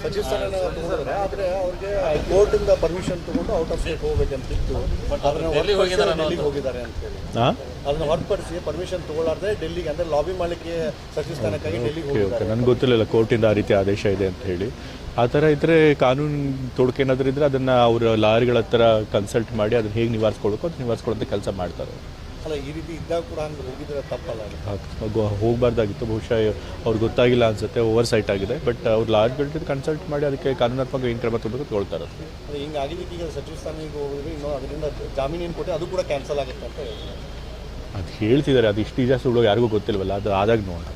ಸಚಿವ ಸ್ಥಾನ ತಗೊಂಡ್ರೆ, ಆದರೆ ಅವ್ರಿಗೆ ಕೋರ್ಟಿಂದ ಪರ್ಮಿಷನ್ ತಗೊಂಡು ಔಟ್ ಆಫ್ ಸ್ಟೇಟ್ ಹೋಗ್ಬೇಕಂತಿತ್ತು. ಅದನ್ನು ಡೆಲ್ಲಿಗೆ ಹೋಗಿದ್ದಾರೆ ಅಂತೇಳಿ ಅದನ್ನು ಹೊರತುಪಡಿಸಿ ಪರ್ಮಿಷನ್ ತಗೊಳ್ಳಾರ್ದೆ ಡೆಲ್ಲಿಗೆ ಅಂದರೆ ಲಾಬಿ ಮಾಡಲಿಕ್ಕೆ ಸಚಿವ ಸ್ಥಾನಕ್ಕಾಗಿ ಡೆಲ್ಲಿಗೆ ಹೋಗಿದ್ದಾರೆ. ನನಗೆ ಗೊತ್ತಿಲ್ಲ ಕೋರ್ಟಿಂದ ಆ ರೀತಿ ಆದೇಶ ಇದೆ ಅಂತ ಹೇಳಿ. ಆ ಥರ ಇದ್ದರೆ ಕಾನೂನು ತೊಡಕು ಏನಾದರೂ ಇದ್ದರೆ ಅದನ್ನು ಅವರು ಲಾರಿಗಳ ಹತ್ರ ಕನ್ಸಲ್ಟ್ ಮಾಡಿ ಅದನ್ನು ಹೇಗೆ ನಿವಾರಿಸ್ಕೊಳ್ಬೇಕು ಅದು ನಿವಾರಿಸ್ಕೊಳ್ಳೋಂಥ ಕೆಲಸ ಮಾಡ್ತಾರೆ. ಅಲ್ಲ, ಈ ರೀತಿ ಇದ್ದಾಗ ಕೂಡ ಹಂಗೆ ಹೋಗಿದ್ರೆ ತಪ್ಪಲ್ಲ. ಹೋಗಬಾರ್ದಾಗಿತ್ತು, ಬಹುಶಃ ಅವ್ರಿಗೆ ಗೊತ್ತಾಗಿಲ್ಲ ಅನಿಸುತ್ತೆ, ಓವರ್ ಸೈಟ್ ಆಗಿದೆ. ಬಟ್ ಅವ್ರು ಲಾರ್ಜ್ಗಳಿಗೆ ಕನ್ಸಲ್ಟ್ ಮಾಡಿ ಅದಕ್ಕೆ ಕಾನೂನಾತ್ಮಕ ಏನು ಕ್ರಮ ತೊಗೊಳ್ತಾರೆ. ಅದು ಹಿಂಗೆ ಆಗಿದ್ದಕ್ಕೆ ಈಗ ಸಚಿವ ಸ್ಥಾನಕ್ಕೆ ಹೋಗಿದ್ರೆ ಇನ್ನೂ ಅದರಿಂದ ಜಾಮೀನು ಏನು ಕೊಟ್ಟೆ ಅದು ಕೂಡ ಕ್ಯಾನ್ಸಲ್ ಆಗುತ್ತೆ ಅಂತ ಹೇಳ್ತಾರೆ. ಅದು ಹೇಳ್ತಿದ್ದಾರೆ, ಅದು ಇಷ್ಟು ಈಜಾ ಸುಳ್ಳು ಯಾರಿಗೂ ಗೊತ್ತಿಲ್ವಲ್ಲ, ಅದು ಆದಾಗ ನೋಡೋಣ.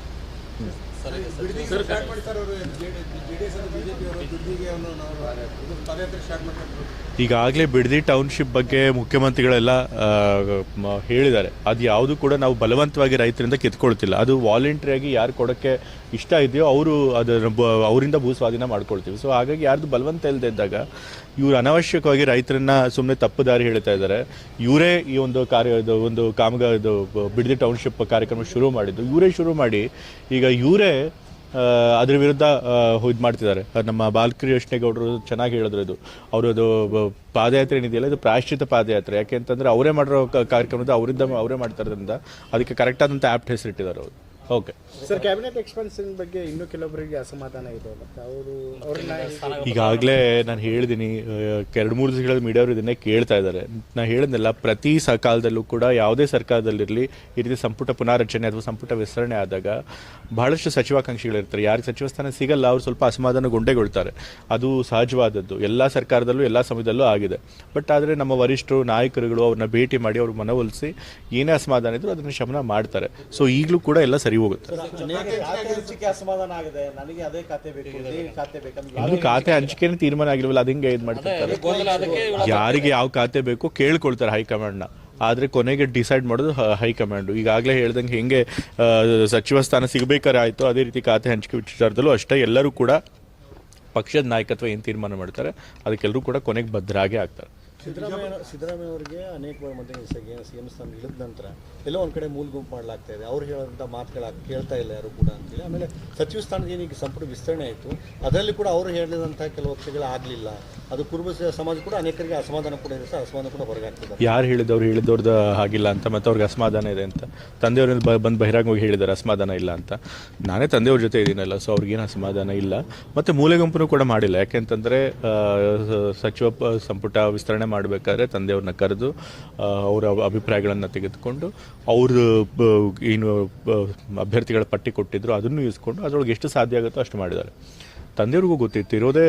ಈಗಾಗಲೇ ಬಿಡದಿ ಟೌನ್ಶಿಪ್ ಬಗ್ಗೆ ಮುಖ್ಯಮಂತ್ರಿಗಳೆಲ್ಲ ಹೇಳಿದ್ದಾರೆ. ಅದು ಯಾವುದು ಕೂಡ ನಾವು ಬಲವಂತವಾಗಿ ರೈತರಿಂದ ಕಿತ್ಕೊಳ್ತಿಲ್ಲ. ಅದು ವಾಲಂಟ್ರಿಯಾಗಿ ಯಾರು ಕೊಡೋಕ್ಕೆ ಇಷ್ಟ ಇದೆಯೋ ಅವರು ಅವರಿಂದ ಭೂ ಸ್ವಾಧೀನ ಮಾಡ್ಕೊಳ್ತೀವಿ. ಸೊ ಹಾಗಾಗಿ ಯಾರ್ದು ಬಲವಂತ ಇಲ್ಲದೆ ಇದ್ದಾಗ ಇವರು ಅನಾವಶ್ಯಕವಾಗಿ ರೈತರನ್ನ ಸುಮ್ಮನೆ ತಪ್ಪು ದಾರಿ ಹೇಳ್ತಾ ಇದ್ದಾರೆ. ಇವರೇ ಈ ಒಂದು ಬಿಡದಿ ಟೌನ್ಶಿಪ್ ಕಾರ್ಯಕ್ರಮ ಶುರು ಮಾಡಿದ್ದು ಇವರೇ ಶುರು ಮಾಡಿ ಈಗ ಇವರೇ ಅದ್ರ ವಿರುದ್ಧ ಇದು ಮಾಡ್ತಿದ್ದಾರೆ. ನಮ್ಮ ಬಾಲಕೃಷ್ಣೇಗೌಡರು ಚೆನ್ನಾಗಿ ಹೇಳಿದ್ರು, ಇದು ಅವರದು ಪಾದಯಾತ್ರೆ ಏನಿದೆಯಲ್ಲ ಇದು ಪ್ರಾಯಶ್ಚಿತ ಪಾದಯಾತ್ರೆ. ಯಾಕೆ ಅಂತಂದರೆ ಅವರೇ ಮಾಡಿರೋ ಕಾರ್ಯಕ್ರಮದ ಅವರೇ ಮಾಡ್ತಾ ಇರೋದ್ರಿಂದ ಅದಕ್ಕೆ ಕರೆಕ್ಟಾದಂಥ ಆ್ಯಪ್ಟ್ ಹೆಸರಿಟ್ಟಿದ್ದಾರೆ ಅವರು. ಓಕೆ ಸರ್, ಕ್ಯಾಬಿನೆಟ್ ಎಕ್ಸ್ಪೆನ್ಷನ್ ಬಗ್ಗೆ ಇನ್ನೂ ಕೆಲವೊಬ್ಬರಿಗೆ ಅಸಮಾಧಾನ ಇದೆ. ಅವ್ರನ್ನ ಈಗಾಗಲೇ ನಾನು ಹೇಳಿದ್ದೀನಿ, 2-3 ದಿವಸಗಳ ಮೀಡಿಯಾವರು ಇದನ್ನೇ ಕೇಳ್ತಾ ಇದ್ದಾರೆ. ನಾನು ಹೇಳಿದ್ನಲ್ಲ, ಪ್ರತಿ ಕಾಲದಲ್ಲೂ ಕೂಡ ಯಾವುದೇ ಸರ್ಕಾರದಲ್ಲಿರಲಿ ಈ ರೀತಿ ಸಂಪುಟ ಪುನಾರಚನೆ ಅಥವಾ ಸಂಪುಟ ವಿಸ್ತರಣೆ ಆದಾಗ ಬಹಳಷ್ಟು ಸಚಿವಾಕಾಂಕ್ಷಿಗಳಿರ್ತಾರೆ. ಯಾರಿಗೆ ಸಚಿವ ಸ್ಥಾನ ಸಿಗಲ್ಲ ಅವ್ರು ಸ್ವಲ್ಪ ಅಸಮಾಧಾನಗೊಂಡೇಗೊಳ್ತಾರೆ. ಅದು ಸಹಜವಾದದ್ದು, ಎಲ್ಲ ಸರ್ಕಾರದಲ್ಲೂ ಎಲ್ಲ ಸಮಯದಲ್ಲೂ ಆಗಿದೆ. ಬಟ್ ಆದರೆ ನಮ್ಮ ವರಿಷ್ಠರು ನಾಯಕರುಗಳು ಅವ್ರನ್ನ ಭೇಟಿ ಮಾಡಿ ಅವ್ರ ಮನವೊಲಿಸಿ ಏನೇ ಅಸಮಾಧಾನ ಇದ್ರು ಅದನ್ನು ಶಮನ ಮಾಡ್ತಾರೆ. ಸೊ ಈಗಲೂ ಕೂಡ ಎಲ್ಲ ಸರಿ ಹೋಗುತ್ತೆ. ಖಾತೆ ಹಂಚಿಕೆನೇ ತೀರ್ಮಾನ ಆಗಿಲ್ವಲ್ಲ, ಅದು ಹಿಂಗೆ ಇದು ಮಾಡ್ತಿರ್ತಾರೆ. ಯಾರಿಗೆ ಯಾವ ಖಾತೆ ಬೇಕೋ ಕೇಳ್ಕೊಳ್ತಾರೆ ಹೈಕಮಾಂಡ್ನ. ಆದರೆ ಕೊನೆಗೆ ಡಿಸೈಡ್ ಮಾಡೋದು ಹೈಕಮಾಂಡು. ಈಗಾಗಲೇ ಹೇಳ್ದಂಗೆ ಹೆಂಗೆ ಸಚಿವ ಸ್ಥಾನ ಸಿಗಬೇಕಾದ್ರೆ ಆಯಿತು, ಅದೇ ರೀತಿ ಖಾತೆ ಹಂಚಿಕೆ ವಿಚಾರದಲ್ಲೂ ಅಷ್ಟೇ ಎಲ್ಲರೂ ಕೂಡ ಪಕ್ಷದ ನಾಯಕತ್ವ ಏನು ತೀರ್ಮಾನ ಮಾಡ್ತಾರೆ ಅದಕ್ಕೆಲ್ಲರೂ ಕೂಡ ಕೊನೆಗೆ ಬದ್ಧರಾಗೇ ಆಗ್ತಾರೆ. ಸಿದ್ದರಾಮಯ್ಯ ಅವರಿಗೆ ಅನೇಕ ಬಾರಿ ಸಿಎಂ ಸ್ಥಾನ ಇಳಿದ ನಂತರ ಎಲ್ಲೋ ಒಂದು ಕಡೆ ಮೂಲ ಗುಂಪು ಮಾಡಲಾಗ್ತಾ ಇದೆ. ಅವ್ರು ಹೇಳೋಂಥ ಮಾತುಗಳು ಕೇಳ್ತಾ ಇಲ್ಲ ಯಾರು ಕೂಡ ಅಂತೇಳಿ. ಆಮೇಲೆ ಸಚಿವ ಸ್ಥಾನದ ಏನೀಗ ಸಂಪುಟ ವಿಸ್ತರಣೆ ಆಯಿತು, ಅದರಲ್ಲಿ ಕೂಡ ಅವರು ಹೇಳಿದಂಥ ಕೆಲವು ವರ್ಷಗಳು ಆಗಲಿಲ್ಲ. ಅದು ಕುರುಬ ಸಮಾಜ ಕೂಡ ಅನೇಕರಿಗೆ ಅಸಮಾಧಾನ ಕೂಡ ಇದೆ. ಅಸಮಾಧಾನ ಕೂಡ ಹೊರಗಾಗ್ತದೆ. ಯಾರು ಹೇಳಿದವ್ರದ್ದು ಆಗಿಲ್ಲ ಅಂತ ಮತ್ತು ಅವ್ರಿಗೆ ಅಸಮಾಧಾನ ಇದೆ ಅಂತ ತಂದೆಯವ್ರಿಂದ ಬಂದು ಬಹಿರಂಗವಾಗಿ ಹೇಳಿದ್ದಾರೆ ಅಸಮಾಧಾನ ಇಲ್ಲ ಅಂತ. ನಾನೇ ತಂದೆಯವ್ರ ಜೊತೆ ಇದ್ದೀನಲ್ಲ, ಸೊ ಅವ್ರಿಗೇನು ಅಸಮಾಧಾನ ಇಲ್ಲ. ಮತ್ತು ಮೂಲೆ ಗುಂಪನ್ನು ಕೂಡ ಮಾಡಿಲ್ಲ. ಯಾಕೆಂತಂದರೆ ಸಚಿವ ಸಂಪುಟ ವಿಸ್ತರಣೆ ಮಾಡಬೇಕಾದ್ರೆ ತಂದೆಯವ್ರನ್ನ ಕರೆದು ಅವರ ಅಭಿಪ್ರಾಯಗಳನ್ನು ತೆಗೆದುಕೊಂಡು ಅವರು ಏನು ಅಭ್ಯರ್ಥಿಗಳ ಪಟ್ಟಿ ಕೊಟ್ಟಿದ್ರು ಅದನ್ನು ಇಸ್ಕೊಂಡು ಅದರೊಳಗೆ ಎಷ್ಟು ಸಾಧ್ಯ ಆಗುತ್ತೋ ಅಷ್ಟು ಮಾಡಿದ್ದಾರೆ. ತಂದೆಯವ್ರಿಗೂ ಗೊತ್ತಿತ್ತು ಇರೋದೇ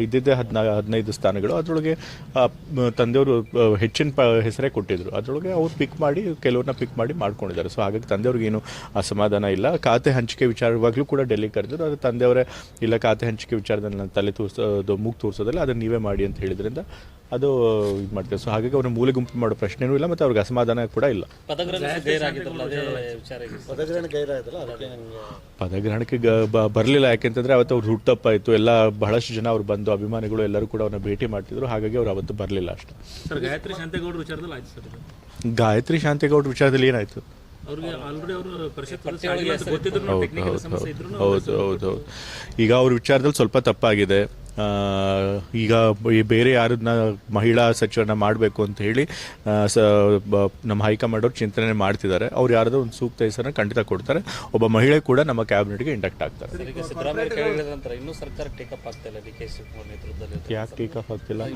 ಇದ್ದಿದ್ದೇ 15 ಸ್ಥಾನಗಳು. ಅದರೊಳಗೆ ತಂದೆಯವರು ಹೆಚ್ಚಿನ ಹೆಸರೇ ಕೊಟ್ಟಿದ್ರು. ಅದರೊಳಗೆ ಅವ್ರು ಕೆಲವ್ರನ್ನ ಪಿಕ್ ಮಾಡಿ ಮಾಡ್ಕೊಂಡಿದ್ದಾರೆ. ಸೊ ಹಾಗಾಗಿ ತಂದೆಯವ್ರಿಗೇನು ಅಸಮಾಧಾನ ಇಲ್ಲ. ಖಾತೆ ಹಂಚಿಕೆ ವಿಚಾರವಾಗಲೂ ಕೂಡ ಡೆಲ್ಲಿ ಕರೆದ್ರು. ಅದು ತಂದೆಯವರೇ ಇಲ್ಲ, ಖಾತೆ ಹಂಚಿಕೆ ವಿಚಾರದಲ್ಲಿ ನಾನು ತಲೆ ಮೂಗು ತೋರಿಸೋದಲ್ಲ, ಅದನ್ನು ನೀವೇ ಮಾಡಿ ಅಂತ ಹೇಳಿದ್ರಿಂದ ಅದು ಇದು ಮಾಡ್ತಾರೆ. ಸೊ ಹಾಗಾಗಿ ಅವ್ರನ್ನ ಮೂಲೆ ಗುಂಪು ಮಾಡೋ ಪ್ರಶ್ನೆನೂ ಇಲ್ಲ ಮತ್ತು ಅವ್ರಿಗೆ ಅಸಮಾಧಾನ ಕೂಡ ಇಲ್ಲ. ಪದಗ್ರಹಣಕ್ಕೆ ಬರಲಿಲ್ಲ. ಯಾಕೆಂತಂದರೆ ಅವತ್ತು ಅವ್ರು ಹುಟ್ಟಪ್ಪಾಯಿತು, ಎಲ್ಲ ಬಹಳಷ್ಟು ಜನ ಅವ್ರು ಬಂದು ಅಭಿಮಾನಿಗಳು ಎಲ್ಲರೂ ಕೂಡ ಅವ್ರನ್ನ ಭೇಟಿ ಮಾಡ್ತಿದ್ರು. ಹಾಗಾಗಿ ಅವ್ರು ಅವತ್ತು ಬರಲಿಲ್ಲ ಅಷ್ಟೇ. ಗಾಯತ್ರಿ ಶಾಂತೇಗೌಡರ ವಿಚಾರದಲ್ಲಿ ಏನಾಯಿತು? ಹೌದು. ಈಗ ಅವ್ರ ವಿಚಾರದಲ್ಲಿ ಸ್ವಲ್ಪ ತಪ್ಪಾಗಿದೆ. ಈಗ ಬೇರೆ ಯಾರನ್ನ ಮಹಿಳಾ ಸಚಿವರನ್ನ ಮಾಡಬೇಕು ಅಂತ ಹೇಳಿ ನಮ್ಮ ಹೈಕಮಾಂಡ್ ಅವ್ರು ಚಿಂತನೆ ಮಾಡ್ತಿದ್ದಾರೆ. ಅವ್ರು ಯಾರಾದ್ರೂ ಒಂದು ಸೂಕ್ತ ಹೆಸರನ್ನ ಖಂಡಿತ ಕೊಡ್ತಾರೆ. ಒಬ್ಬ ಮಹಿಳೆ ಕೂಡ ನಮ್ಮ ಕ್ಯಾಬಿನೆಟ್ಗೆ ಇಂಡಕ್ಟ್ ಆಗ್ತಾರೆ. ಯಾಕೆ ಟೇಕಪ್ ಆಗ್ತಿಲ್ಲ?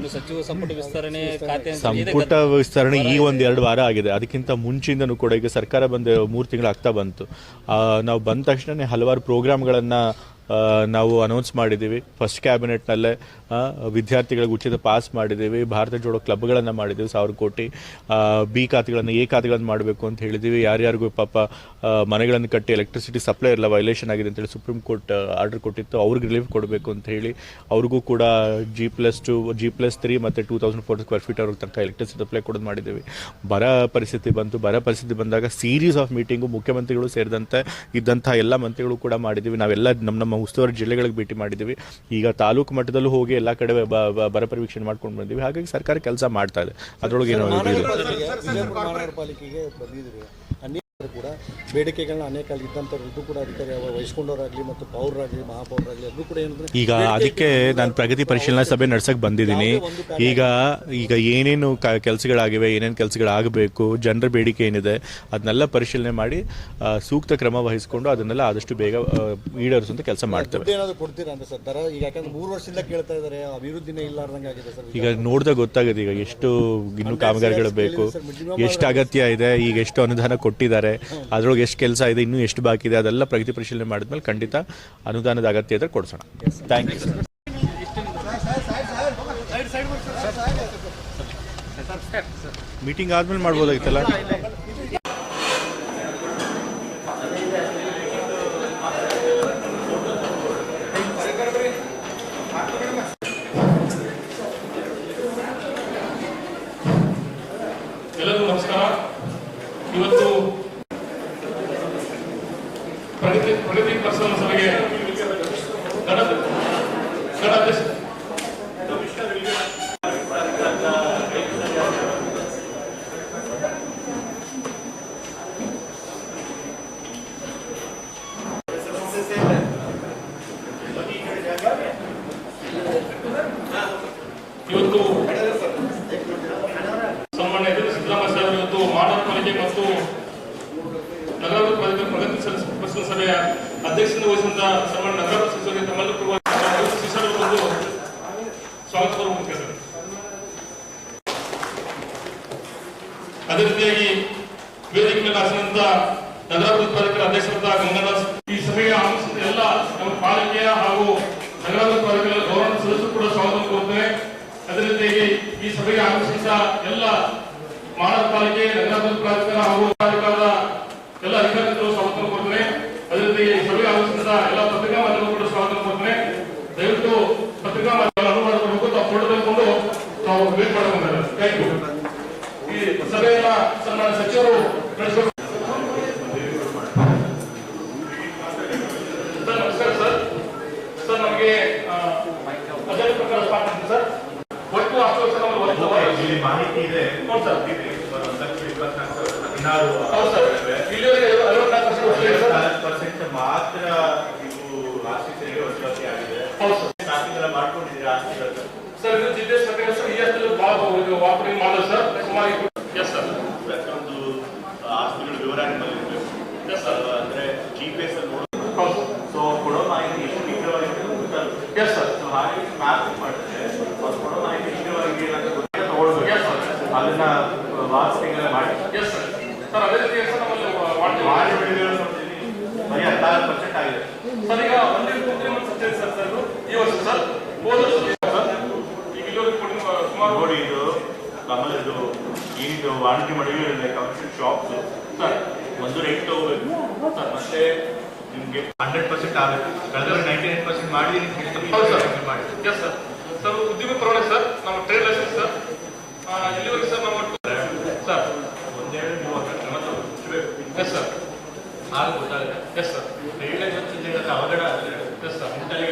ಸಂಪುಟ ವಿಸ್ತರಣೆ ಈ 1-2 ವಾರ ಆಗಿದೆ. ಅದಕ್ಕಿಂತ ಮುಂಚಿಂದನೂ ಕೂಡ ಈಗ ಸರ್ಕಾರ ಬಂದು 3 ತಿಂಗಳು ಆಗ್ತಾ ಬಂತು. ನಾವು ಬಂದ ತಕ್ಷಣ ಹಲವಾರು ಪ್ರೋಗ್ರಾಮ್ಗಳನ್ನು ನಾವು ಅನೌನ್ಸ್ ಮಾಡಿದ್ದೀವಿ. ಫಸ್ಟ್ ಕ್ಯಾಬಿನೆಟ್ನಲ್ಲೇ ವಿದ್ಯಾರ್ಥಿಗಳಿಗೆ ಉಚಿತ ಪಾಸ್ ಮಾಡಿದ್ದೀವಿ. ಭಾರತ ಜೋಡೋ ಕ್ಲಬ್ಗಳನ್ನು ಮಾಡಿದ್ದೀವಿ 1000 ಕೋಟಿ. ಬಿ ಖಾತೆಗಳನ್ನು ಎ ಖಾತೆಗಳನ್ನು ಮಾಡಬೇಕು ಅಂತ ಹೇಳಿದ್ದೀವಿ. ಯಾರ್ಯಾರಿಗೂ ಪಾಪ ಮನೆಗಳನ್ನು ಕಟ್ಟಿ ಎಲೆಕ್ಟ್ರಿಸಿಟಿ ಸಪ್ಲೈ ಎಲ್ಲ ವೈಲೇಷನ್ ಆಗಿದೆ ಅಂತೇಳಿ ಸುಪ್ರೀಂ ಕೋರ್ಟ್ ಆರ್ಡರ್ ಕೊಟ್ಟಿತ್ತು. ಅವ್ರಿಗೆ ರಿಲೀಫ್ ಕೊಡಬೇಕು ಅಂತ ಹೇಳಿ ಅವ್ರಿಗೂ ಕೂಡ G+2 G+3 ಮತ್ತು 2400 ಸ್ಕ್ವೇರ್ ಫೀಟ್ ಅವ್ರಿಗೆ ತನಕ ಎಲೆಕ್ಟ್ರಿಸಿಟಿ ಸಪ್ಲೈ ಕೊಡೋದು ಮಾಡಿದ್ದೀವಿ. ಬರ ಪರಿಸ್ಥಿತಿ ಬಂದಾಗ ಸೀರೀಸ್ ಆಫ್ ಮೀಟಿಂಗು ಮುಖ್ಯಮಂತ್ರಿಗಳು ಸೇರಿದಂತೆ ಇದ್ದಂಥ ಎಲ್ಲ ಮಂತ್ರಿಗಳು ಕೂಡ ಮಾಡಿದ್ದೀವಿ. ನಾವೆಲ್ಲ ನಮ್ಮ ಉಸ್ತುವಾರಿ ಜಿಲ್ಲೆಗಳಿಗೆ ಭೇಟಿ ಮಾಡಿದ್ದೀವಿ. ಈಗ ತಾಲೂಕು ಮಟ್ಟದಲ್ಲೂ ಹೋಗಿ ಎಲ್ಲ ಕಡೆ ಬರ ಪರೀಕ್ಷೆ ಮಾಡ್ಕೊಂಡು ಬಂದಿದ್ದೀವಿ. ಹಾಗಾಗಿ ಸರ್ಕಾರ ಕೆಲಸ ಮಾಡ್ತಾ ಇದೆ. ಅದರೊಳಗೆ ಏನೋ ಆದರೂ ಕೂಡ ಬೇಡಿಕೆಗಳನ್ನ ಅನೇಕ ಅಲ್ಲಿ ಇದ್ದಂಥವ್ರು ಕೂಡ ಅಧಿಕಾರಿ ವಹಿಸ್ಕೊಂಡವರಾಗಲಿ ಮತ್ತು ಪೌರರಾಗಲಿ ಮಹಾಪೌರರಾಗಲಿ ಎಲ್ಲರೂ ಕೂಡ ಏನಂದ್ರೆ ಈಗ ಅದಕ್ಕೆ ನಾನು ಪ್ರಗತಿ ಪರಿಶೀಲನಾ ಸಭೆ ನಡ್ಸಕ್ಕೆ ಬಂದಿದ್ದೀನಿ. ಈಗ ಈಗ ಏನೇನು ಕೆಲಸಗಳಾಗಿವೆ, ಏನೇನು ಕೆಲಸಗಳಾಗಬೇಕು, ಜನರ ಬೇಡಿಕೆ ಏನಿದೆ ಅದನ್ನೆಲ್ಲ ಪರಿಶೀಲನೆ ಮಾಡಿ ಸೂಕ್ತ ಕ್ರಮ ವಹಿಸಿಕೊಂಡು ಅದನ್ನೆಲ್ಲ ಆದಷ್ಟು ಬೇಗ ಈಡೇರಿಸುವಂತ ಕೆಲಸ ಮಾಡ್ತೇವೆ. ಏನಾದರೂ ಕೊಡ್ತೀರಾ ಅಂತ ಸರ್ ದರ? ಈಗ ಯಾಕಂದ್ರೆ 3 ವರ್ಷದಿಂದ ಕೇಳ್ತಾ ಇದ್ದಾರೆ, ಅಭಿವೃದ್ಧಿನೇ ಇಲ್ಲಾರ್ದಂಗೆ ಆಗಿದೆ ಸರ್. ಈಗ ನೋಡಿದಾಗ ಗೊತ್ತಾಗುತ್ತೆ ಈಗ ಎಷ್ಟು ಇನ್ನೂ ಕಾಮಗಾರಿಗಳು ಬೇಕು, ಎಷ್ಟು ಅಗತ್ಯ ಇದೆ, ಈಗ ಎಷ್ಟು ಅನುದಾನ ಕೊಟ್ಟಿದ್ದಾರೆ, ಅದರೊಳಗೆ ಎಷ್ಟು ಕೆಲಸ ಇದೆ, ಇನ್ನೂ ಎಷ್ಟು ಬಾಕಿ ಇದೆ, ಅದೆಲ್ಲ ಪ್ರಗತಿ ಪರಿಶೀಲನೆ ಮಾಡಿದ್ಮೇಲೆ ಖಂಡಿತ ಅನುದಾನದ ಅಗತ್ಯ ಇದ್ರೆ ಕೊಡಿಸೋಣ. Thank you sir. ಮೀಟಿಂಗ್ ಆದ್ಮೇಲೆ ಮಾಡ್ಬೋದಾಗಿತ್ತಲ್ಲ. ಎಲ್ಲರಿಗೂ ನಮಸ್ಕಾರ. ಇವತ್ತು ಪ್ರಗತಿ ಪರಿಶೀಲನಾ ಸಭೆಗೆ ಇವತ್ತು ಸನ್ಮಾನ್ಯ ಸಿದ್ದರಾಮಯ್ಯ ಸಾಹೇಬರು ಇವತ್ತು ಮಾಡಲ್ ಪಾಲಿಕೆ ಮತ್ತು ನಗರಾಭಿವೃದ್ಧಿ ಪ್ರಗತಿ ಪರಿಶೀಲನಾ ಸಭೆಯ ಅಧ್ಯಕ್ಷತೆ ವಹಿಸಿದ ಸನ್ಮಾನ್ಯ ನಗರಾಭಿವೃದ್ಧಿ ಸಚಿವರಿಗೆ ತಮ್ಮೆಲ್ಲರಿಗೂ ಒಂದು ಸ್ವಾಗತ ಕೋರುತ್ತೇನೆ. ಅದೇ ರೀತಿಯಾಗಿ ವೇದಿಕೆ ಮೇಲೆ ಆಸನಂತ ನಗರಾಭಿವೃದ್ಧಿ ಪ್ರಾಧಿಕಾರ ಅಧ್ಯಕ್ಷರಾದ ಗಂಗಾದಾಸ್ ಈ ಸಭೆಯ ಆಗಮಿಸಿದ ಎಲ್ಲ ನಮ್ಮ ಪಾಲಿಕೆಯ ಹಾಗೂ ನಗರಾಭಿವೃದ್ಧಿ ಪ್ರಾಧಿಕಾರದ ಗೌರವ ಸದಸ್ಯರು ಕೂಡ ಸ್ವಾಗತ ಕೋರುತ್ತೇನೆ. ಅದೇ ರೀತಿಯಾಗಿ ಈ ಸಭೆಗೆ ಆಗಮಿಸಿದ ಎಲ್ಲ ಮಹಾನಗರ ಪಾಲಿಕೆ, ನಗರಾಭಿವೃದ್ಧಿ ಪ್ರಾಧಿಕಾರ ಹಾಗೂ ಪ್ರಾಧಿಕಾರದ ಎಲ್ಲ ಅಧಿಕಾರಿಗಳು ಸ್ವಾಗತ ಕೋರುತ್ತೇನೆ. ಅದೇ ರೀತಿ ಈ ಸಭೆಗೆ ಆಗಮಿಸಿದ ಎಲ್ಲ ಪತ್ರಿಕಾ ಮಾಧ್ಯಮಗಳು ಕೂಡ ಸ್ವಾಗತ ಕೋರುತ್ತೇನೆ. ದಯವಿಟ್ಟು ಪತ್ರಿಕಾ ಮಾಧ್ಯಮ ಅನುವಾದ ಮಾಡಬೇಕು, ತಾವು ಫೋಟೋ ತೆಗೆದುಕೊಂಡು ತಾವು ವೇಟ್ ಮಾಡಬೇಕಾದ್ರೆ. Thank you. ಈ ಸಭೆಯನ್ನ ಸನ್ಮಾನ್ಯ ಸಚಿವರು ನಡೆಸಬೇಕು. ಸರ್ ನಮಸ್ಕಾರ ಸರ್. ಸರ್ ನಮಗೆ ಅಜಯ ಪ್ರಕಾರ ಸ್ಟಾರ್ಟ್ ಮಾಡ್ತೀನಿ ಸರ್. ಒಟ್ಟು ಮಾಹಿತಿ ಇದೆ. ಹೌದು ಸರ್. 16 ಹೌದು ಸರ್. ಇಲ್ಲಿವರೆಗೆ 54% ಮಾತ್ರ ಇವು ಆಸ್ತಿಗಳಿಗೆ ವಸೂಲಾತಿ ಆಗಿದೆ. ಹೌದು ಸರ್. ಶಾಸಕರ ಮಾಡ್ಕೊಂಡಿದ್ದೀರಾ ಆಸ್ತಿಗಳು? ಸರ್ ಇದು ಜಿಲ್ಲೆ ಸರ್ಕಾರ ಸರ್ ಈ ಹತ್ತಲ್ಲಿ ಭಾಳ ವಾಪರಿಂಗ್ ಮಾಡೋದು ಸರ್. ಸುಮಾರು ಎಸ್ ಸರ್. ಪ್ರತಿಯೊಂದು ಆಸ್ತಿಗಳ ವಿವರ ನಿಮ್ಮಲ್ಲಿ ಎಸ್ ಸರ್. ಅಂದ್ರೆ GPS ಅಲ್ಲಿ ನೋಡೋದು. ಹೌದು. ಸೊ ಕೊಡೋ ಮಾಹಿತಿ ಎಷ್ಟು ನಿಖರವಾಗಿದೆ ಗೊತ್ತಾಗುತ್ತೆ. Yes sir. ಸೊ ಹಾಗೆ ಮ್ಯಾಪ್ ಮಾಡಿದ್ರೆ ಅವ್ರು ಕೊಡೋ ಮಾಹಿತಿ ನಿಖರವಾಗಿ ಏನಂತ ಗೊತ್ತಿಲ್ಲ ತಗೊಳ್ಬೇಕು. Yes sir. ಅದನ್ನ ವಾಸ್ತವಿಕ ಮಾಡಿ. Yes sir. ಸರ್ ಅದೇ ರೀತಿ ಸರ್ ನಮ್ಮಲ್ಲಿ ಮಾಡಿ ಬಿಡುಗಡೆ ನೋಡ್ತೀನಿ ಬರೀ 16% ಆಗಿದೆ ಸರ್. ಈಗ ಒಂದೇ ಸರ್ ಈ ವರ್ಷ ಸರ್ ಹೋದ ಸರ್ ಈಗ ಇಲ್ಲಿವರೆಗೆ ಸುಮಾರು ನೋಡಿ ಇದು ನಮ್ಮದು ಏನಿದು ವಾಣಿಜ್ಯ ಮಳಿಗೆಗಳಿದೆ, ಕಮರ್ಷಿಯಲ್ ಶಾಪ್ಸ್ ಸರ್ ಒಂದು ರೇಟ್ ತಗೋಬೇಕು ಸರ್. ಮತ್ತೆ ನಿಮ್ಗೆ 100% ಆಗುತ್ತೆ. ಕಳೆದ 99% ಮಾಡಿ ಹೌದು ಸರ್ ಮಾಡಿ. Yes sir. ಸರ್ ಉದ್ಯಮ ಪರವಾನೆ ಸರ್ ನಮ್ಮ ಟ್ರೇಡ್ ಲೈಸೆನ್ಸ್ ಸರ್ ಇಲ್ಲಿವರೆಗೆ ಸರ್ ನಾವು ಸರ್ ಒಂದೆರಡು 30 ಮತ್ತು ಮುಚ್ಚಬೇಕು. Yes sir. ಆಗ ಗೊತ್ತಾಗುತ್ತೆ. Yes sir. ಟ್ರೇಡ್ ಲೈಸೆನ್ಸ್ ಅವಘಡ ಆದರೆ ಎಸ್ ಸರ್. ಇಂಟರ್ಗೆ